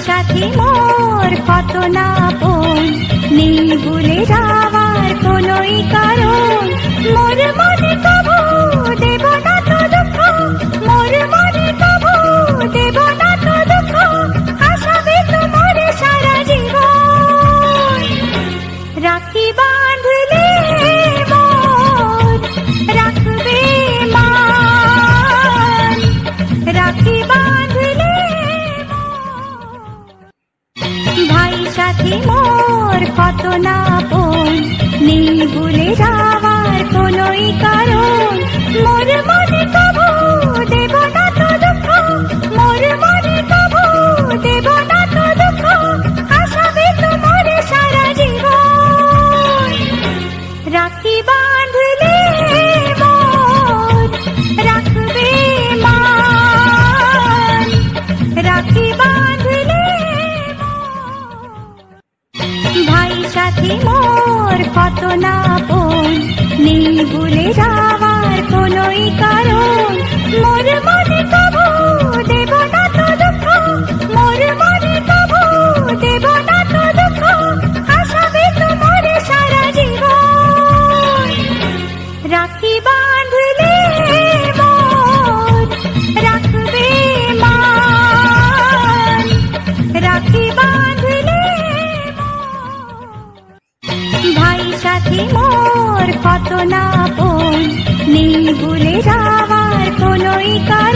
সাথী মোর কত না আপন, নেই ভুলে যাওয়ার কোনোই কারণ। মোর মনে কবু দেব না তো দুঃখ, মোর মনে কবু দেব না তো দুঃখ, হাসাবে তোমার সারা জীবন। রাখি বাঁধলে মোর রাখবে মান, রাখি বাঁধলে ভাই সাথী মোর কত না আপন, নেই ভুলে যাওয়ার কোনোই কারণ। মোর মনে কবু দেব না তো দুঃখ, মোর মনে কবু দেব না তো দুঃখ, হাসাবে তোমার সারা জীবন। রাখি বাঁধলে মোর রাখবে মান, রাখি বাঁধলে ভাই সাথী মোর কত না আপন, নেই ভুলে যাওয়ার কোনোই কারণ। মোর মনে কবু দেব না তো দুঃখ, মোর মনে কবু দেব না তো দুঃখ, হাসাবে তোমার সারা জীবন। রাখি বাঁধলে মোর রাখবে মান, রাখি বাঁধলে ভাই সাথী মোর কত না আপন, নেই ভুলে যাওয়ার কোনোই কারণ।